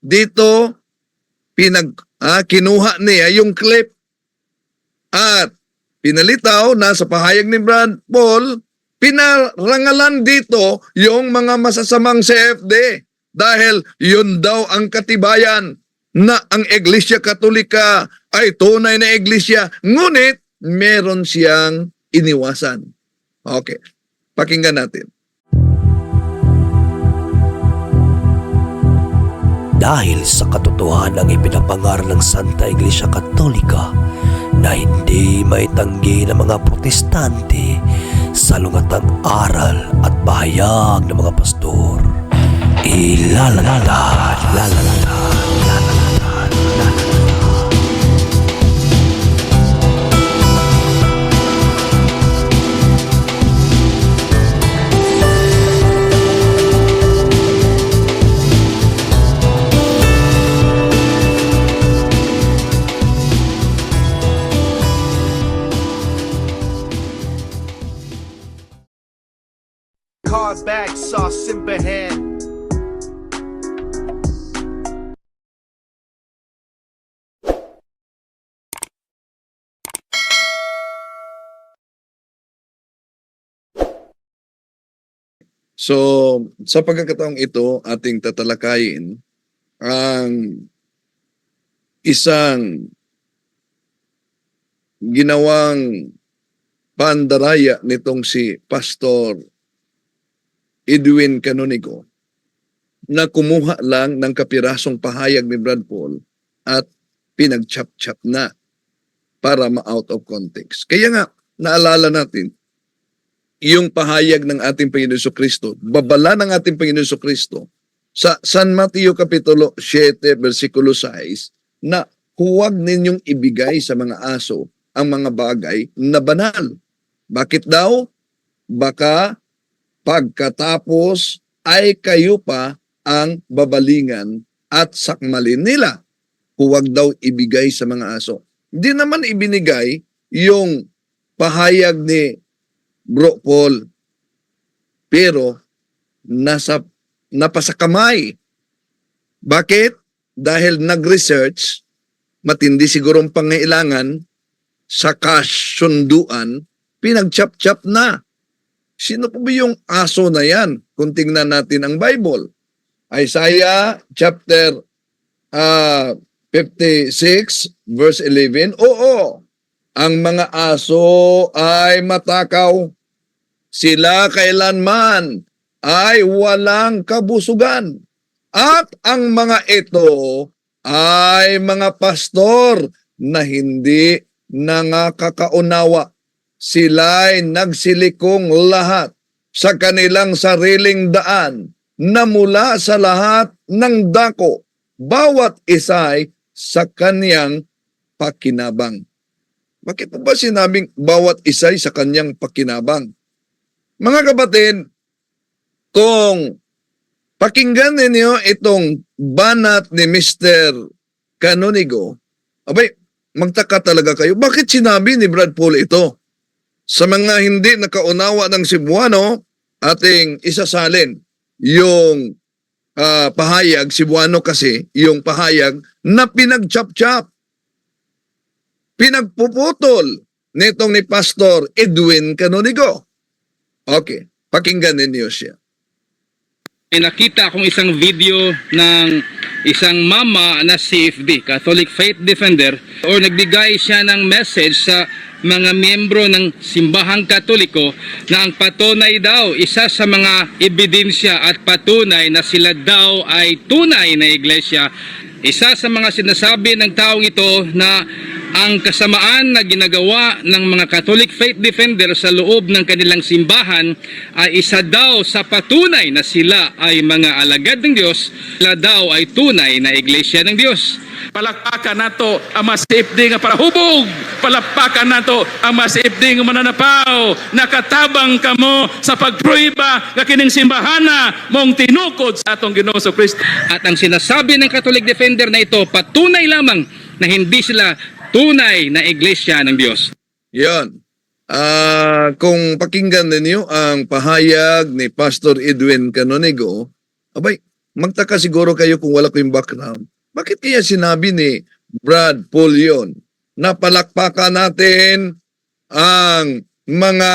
dito kinuha niya yung clip at pinalitaw na sa pahayag ni Brad Paul, pinarangalan dito yung mga masasamang CFD dahil yun daw ang katibayan na ang Iglesia Katolika ay tunay na iglesia, ngunit meron siyang iniwasan. Okay, pakinggan natin. Dahil sa katotohanan ng ipinapangaral ng Santa Iglesia Katolika na hindi maitanggi ng mga protestante sa lungatang aral at bahayag ng mga pastor. Car back, saw Simbahan. So, sa pagkakataong ito, ating tatalakayin ang isang ginawang pandaraya nitong si Pastor Edwin Canonigo na kumuha lang ng kapirasong pahayag ni Brad Paul at pinag-chop-chop na para ma-out of context. Kaya nga, naalala natin, yung pahayag ng ating Panginoon Jesucristo, babala ng ating Panginoon Jesucristo sa San Mateo Kapitulo 7, versikulo 6, na huwag ninyong ibigay sa mga aso ang mga bagay na banal. Bakit daw? Baka pagkatapos ay kayo pa ang babalingan at sakmalin nila. Huwag daw ibigay sa mga aso. Hindi naman ibinigay yung pahayag ni Bro Paul, pero napasakamay. Bakit? Dahil nag-research, matindi sigurong pangailangan, sa kasunduan, pinag-chop-chop na. Sino po ba yung aso na yan? Kung tingnan natin ang Bible. Isaiah chapter 56 verse 11. Oo, ang mga aso ay matakaw. Sila kailanman ay walang kabusugan. At ang mga ito ay mga pastor na hindi nangakakaunawa. Sila'y nagsilikong lahat sa kanilang sariling daan na mula sa lahat ng dako, bawat isa'y sa kaniyang pakinabang. Bakit po ba sinabing bawat isa'y sa kaniyang pakinabang? Mga kapatid, kung pakinggan ninyo itong banat ni Mr. Canonigo, abay, magtaka talaga kayo. Bakit sinabi ni Brad Paul ito? Sa mga hindi nakaunawa ng Cebuano, ating isasalin yung pahayag, Cebuano kasi, yung pahayag na pinag-chop-chop, pinagpuputol nitong ni Pastor Edwin Canonigo. Okay, pakinggan ninyo siya. May nakita akong isang video ng isang mama na CFD, Catholic Faith Defender, or nagbigay siya ng message sa mga miyembro ng simbahang Katoliko na ang patunay daw, isa sa mga ebidensya at patunay na sila daw ay tunay na iglesia. Isa sa mga sinasabi ng taong ito na ang kasamaan na ginagawa ng mga Catholic Faith Defender sa loob ng kanilang simbahan ay isa daw sa patunay na sila ay mga alagad ng Diyos, sila daw ay tunay na iglesia ng Diyos. Palakpakan nato ang masipdi nga parahubog. Palakpakan nato ang masipdi nga mananapaw. Nakatabang kamo sa pagpruiba nga kining simbahana mong tinukod sa atong Ginoong Kristo. At ang sinasabi ng Catholic Defender na ito, patunay lamang na hindi sila tunay na iglesia ng Diyos. Yan. Kung pakinggan ninyo ang pahayag ni Pastor Edwin Canonigo, abay, magtaka siguro kayo kung wala ko yung background. Bakit kaya sinabi ni Brad Paul yun? Na palakpakan natin ang mga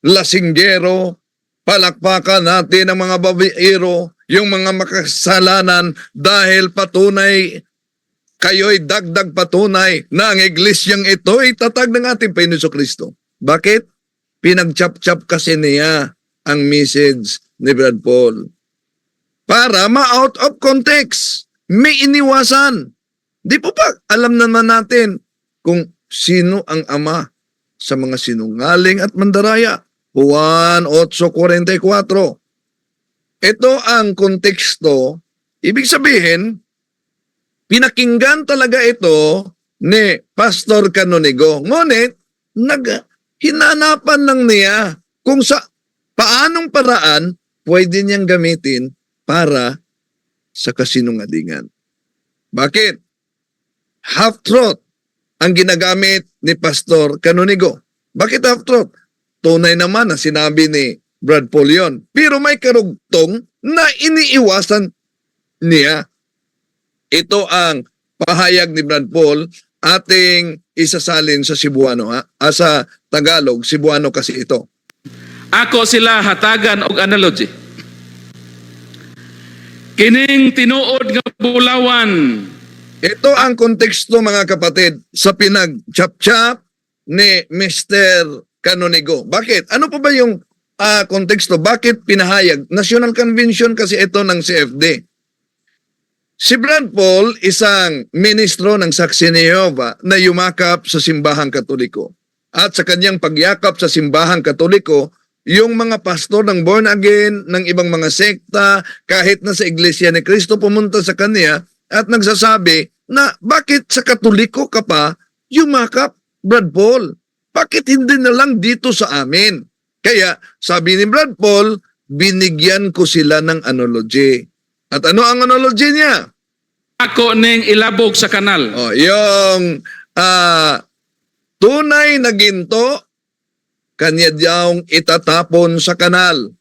lasinggero, palakpakan natin ang mga babaero, yung mga makasalanan dahil patunay kayo'y dagdag patunay na ang iglesyang ito ay tatag ng ating Panginoon Kristo. Bakit? Pinagchap-chap kasi niya ang message ni Brad Paul. Para ma-out of context. May iniwasan. Di po pa, alam naman natin kung sino ang ama sa mga sinungaling at mandaraya. Juan 8:44. Ito ang konteksto. Ibig sabihin, pinakinggan talaga ito ni Pastor Canonigo. Ngunit, hinanapan lang niya kung sa paanong paraan pwede niyang gamitin para sa kasinungalingan. Bakit? Half-truth ang ginagamit ni Pastor Canonigo. Bakit half-truth? Tunay naman na sinabi ni Brad Paul yun. Pero may karugtong na iniiwasan niya. Ito ang pahayag ni Brad Paul, ating isasalin sa Cebuano. Sa Tagalog, Cebuano kasi ito. Ako sila hatagan og analogy. Kining tinuod nga bulawan, Ito ang konteksto mga kapatid sa pinag-chap-chap ni Mr. Canonigo. Bakit? Ano pa ba yung konteksto? Bakit pinahayag? National Convention kasi ito ng CFD. Si Brad Paul, isang ministro ng Saksi ni Jehovah na yumakap sa simbahang Katoliko. At sa kanyang pagyakap sa simbahang Katoliko, yung mga pastor ng born again, ng ibang mga sekta, kahit na sa Iglesia ni Cristo, pumunta sa kanya at nagsasabi na bakit sa Katoliko ka pa yumakap, Brad Paul? Bakit hindi na lang dito sa amin? Kaya sabi ni Brad Paul, binigyan ko sila ng analogy. At ano ang analogy niya? ako ning ilabog sa kanal. Yung tunay na ginto, kanya diyang itatapon sa kanal.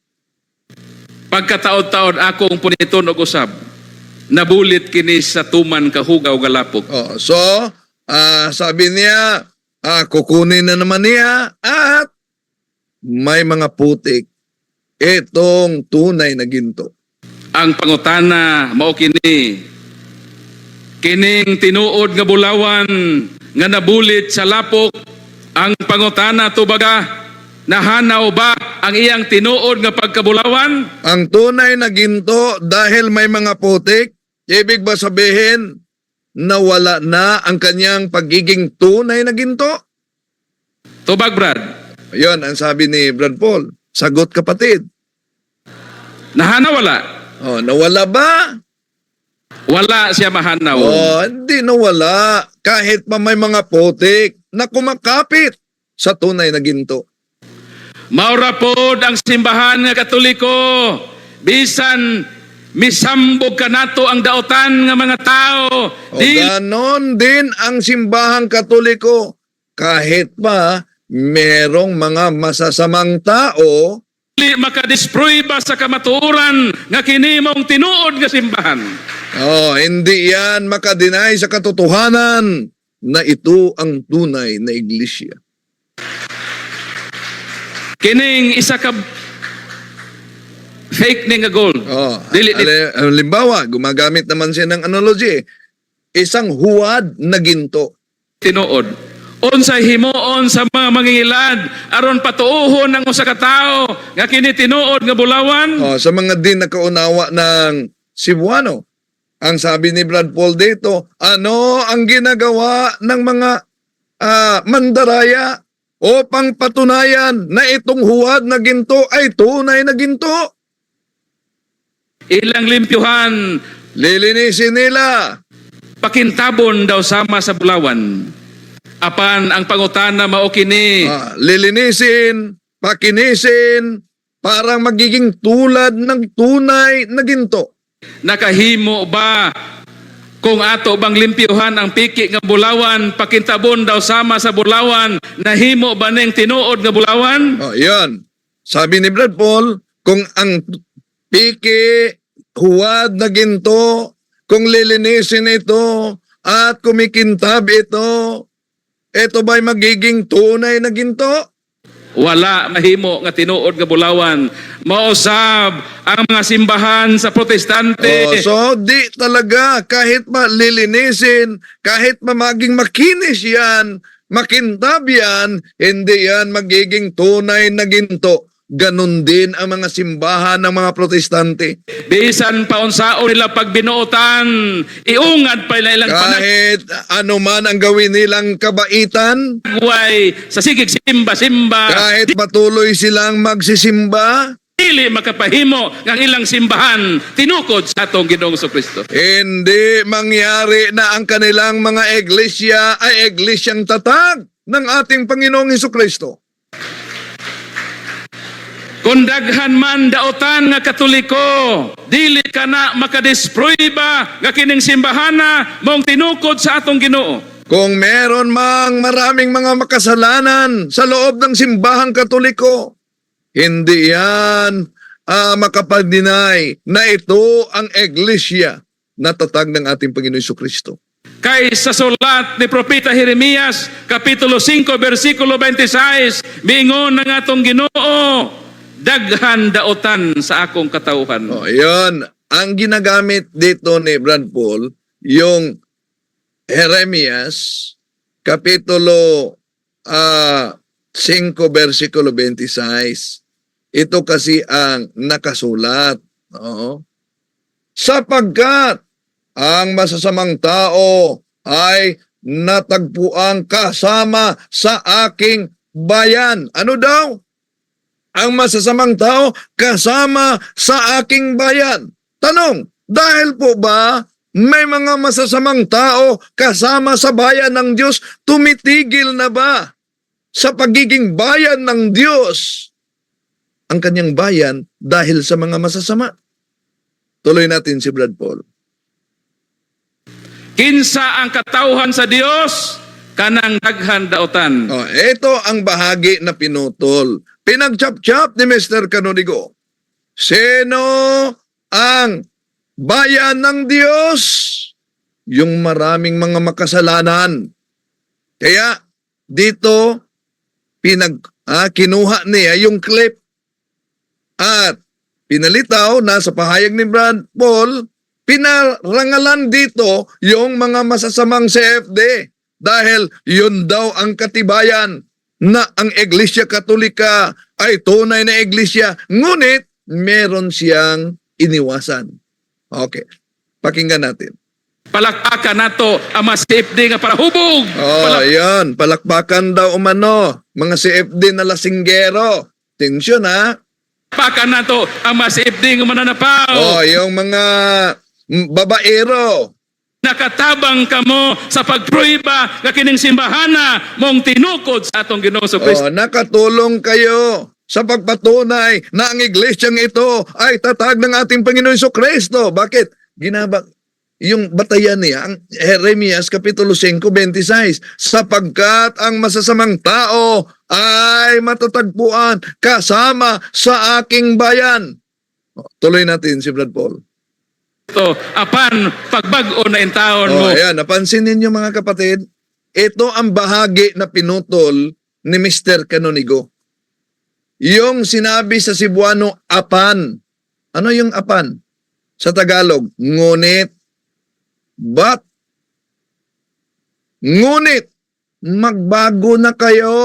Pagkataod-taod akong puniton og usab, nabulit kini sa tuman kahugaw galapok. So, sabi niya, kukunin na naman niya at may mga putik. Itong tunay na ginto. Ang pangutana mao kini, kining tinuod nga bulawan nga nabulit sa lapok, ang pangutana tubaga, nahanaw ba ang iyang tinuod nga pagkabulawan? Ang tunay na ginto dahil may mga putik, ibig ba sabihin nawala na ang kanyang pagiging tunay na ginto? Tubag, Brad. Ayun ang sabi ni Brad Paul. Sagot kapatid. Nahanaw wala? Nawala ba? Wala siya mahanaw. Hindi nawala. Kahit pa may mga putik na kumakapit sa tunay na ginto. Maura pod ang simbahan nga Katoliko. Bisan misambog ka nato ang daotan nga mga tao. Ganon din ang simbahang Katoliko. Kahit pa merong mga masasamang tao, Dili makadisproy ba sa kamatuoran nga kini mong tinuod nga simbahan? hindi yan makadinay sa katotohanan na ito ang tunay na iglesia. Kining isa ka fake ning nga gold. Dili Halimbawa, gumagamit naman siya ng analogy. Isang huwad na ginto. tinuod. Unsay himuon sa mga mangingilad aron patuuhon ang usa ka tawo nga kini tinuod nga bulawan? Sa mga din nakaunawa ng Cebuano, ang sabi ni Brad Paul dito, ano ang ginagawa ng mga mandaraya upang patunayan na itong huwad na ginto ay tunay na ginto? Ilang limpyuhan, Lilinisin nila. pakintabon daw sama sa bulawan. Apan ang pangutana mao kini, Lilinisin, pakinisin, para magiging tulad ng tunay na ginto. nakahimo ba kung ato bang limpyuhan ang piki nga bulawan, pakintabon daw sama sa bulawan, nahimo ba ning tinuod nga bulawan? Yan. Sabi ni Brad Paul, kung ang piki huwad na ginto, kung lilinisin ito at kumikintab ito ba'y magiging tunay na ginto? Wala mahimo nga tinuod nga bulawan. Mausab ang mga simbahan sa protestante. So di talaga, kahit lilinisin, kahit maging makinis yan, makintab yan, hindi yan magiging tunay na ginto. Ganon din ang mga simbahan ng mga protestante. Bisan paunsaon nila pag binuotan, iungad pa nila ilang Kahit ano man ang gawin nilang kabaitan, panagway sa sigig simba-simba. kahit patuloy silang magsisimba, Dili makapahimo ng ilang simbahan tinukod sa atong Ginoong Kristo. hindi mangyari na ang kanilang mga iglesia ay iglesyang tatag ng ating Panginoong Hesukristo. Kung daghan man daotan nga Katoliko, dili ka na makadisproyba nga kining simbahana mong tinukod sa atong Ginoo. Kung meron mang maraming mga makasalanan sa loob ng simbahang Katoliko, hindi yan makapag-deny na ito ang iglesia na tatag ng ating Panginoong Hesukristo. Kay sa sulat ni Propeta Jeremias, Kapitulo 5, versikulo 26, miingon ng atong Ginoo, daghan daotan sa akong katauhan. Yun. Ang ginagamit dito ni Brad Paul, yung Jeremias, Kapitulo 5, versikulo 26. Ito kasi ang nakasulat. Sapagkat ang masasamang tao ay natagpuan kasama sa aking bayan. Ano daw? Ang masasamang tao kasama sa aking bayan. Tanong, dahil po ba may mga masasamang tao kasama sa bayan ng Diyos, tumitigil na ba sa pagiging bayan ng Diyos ang kanyang bayan dahil sa mga masasama? Tuloy natin si Brad Paul. Kinsa ang katauhan sa Dios, kanang daghan daotan. Ito ang bahagi na pinutol. Pinagchap-chap ni Mr. Canonigo. Sino ang bayan ng Diyos? Yung maraming mga makasalanan. Kaya dito kinuha niya yung clip at pinalitaw na sa pahayag ni Brad Paul, pinarangalan dito yung mga masasamang CFD dahil yun daw ang katibayan na ang Iglesia Katolika ay tunay na iglesia, ngunit meron siyang iniwasan. Okay, pakinggan natin. Palakpakan nato ang mga CFD nga para hubog. Yan, palakpakan daw umano, mga CFD na lasinggero. Tensyon ha. Palakpakan nato ang mga CFD nga mananapaw. Yung mga babaero. Nakatabang kamo sa pagpruiba nga kining simbahana mong tinukod sa atong Ginoo Kristo. Nakatulong kayo sa pagpatunay na ang iglesyang ito ay tatag ng ating Panginoon Kristo. Bakit? Yung batayan niya, ang Jeremias Kapitulo 5, 26, sapagkat ang masasamang tao ay matatagpuan kasama sa aking bayan. Tuloy natin si Brad Paul. Ito, apan pagbag-o na in taon mo. Ayan, napansin ninyo mga kapatid, ito ang bahagi na pinutol ni Mr. Canonigo. Yung sinabi sa Cebuano, apan. Ano yung apan? Sa Tagalog, ngunit. But, ngunit, magbago na kayo.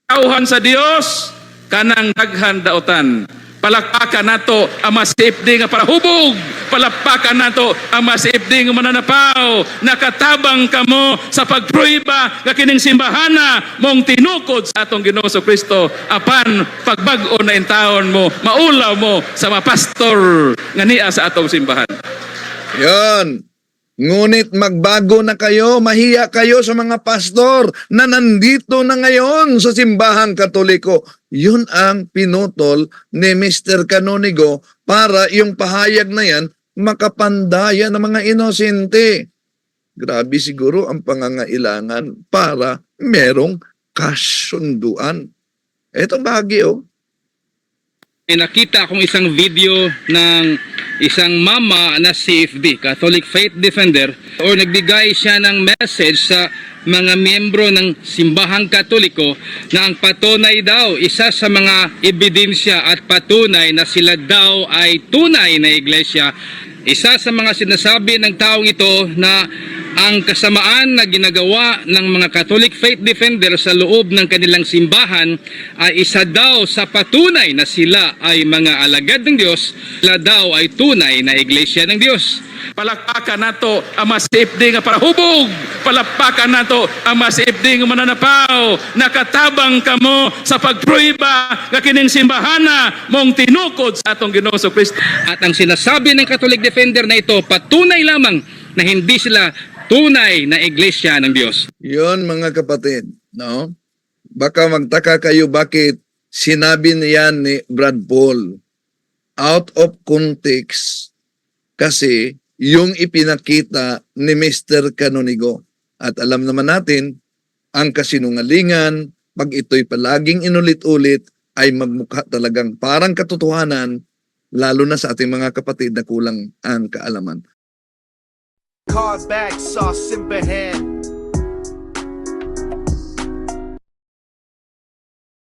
Tauhan sa Dios, kanang daghan daotan. Palakpakan nato ang mga CFD nga para hubog. Palakpakan nato ang mga CFD nga mananapaw. Nakatabang kamo sa pagpruiba nga kining simbahana mong tinukod sa atong Ginoo Kristo. Apan pagbag-o na in taon mo, maulaw mo sa mga pastor nga niya sa atong simbahan. Yan. Ngunit magbago na kayo, mahiya kayo sa mga pastor na nandito na ngayon sa simbahang Katoliko. Yun ang pinutol ni Mr. Canonigo para yung pahayag na yan makapandaya ng mga inosente. Grabe siguro ang pangangailangan para merong kasunduan. Etong bahagi Nakita akong isang video ng isang mama na CFD, Catholic Faith Defender, or nagbigay siya ng message sa mga miyembro ng simbahang Katoliko na ang patunay daw, isa sa mga ebidensya at patunay na sila daw ay tunay na iglesia. Isa sa mga sinasabi ng taong ito na ang kasamaan na ginagawa ng mga Catholic Faith Defender sa loob ng kanilang simbahan ay isa daw sa patunay na sila ay mga alagad ng Diyos, sila daw ay tunay na iglesia ng Diyos. Palakpakan nato ang mga CFD nga parahubog. Palakpakan nato ang mga CFD nga mananapaw. Nakatabang kamo sa pagpruiba nga kining simbahana mong tinukod sa atong Ginoong Kristo. At ang sinasabi ng Catholic Defender na ito, patunay lamang na hindi sila tunay na iglesia ng Diyos. Yun mga kapatid, no? Baka magtaka kayo bakit sinabi niyan ni Brad Paul out of context kasi yung ipinakita ni Mr. Canonigo. At alam naman natin, ang kasinungalingan, pag ito'y palaging inulit-ulit, ay magmukha talagang parang katotohanan, lalo na sa ating mga kapatid na kulang ang kaalaman. Card back, sauce in hand.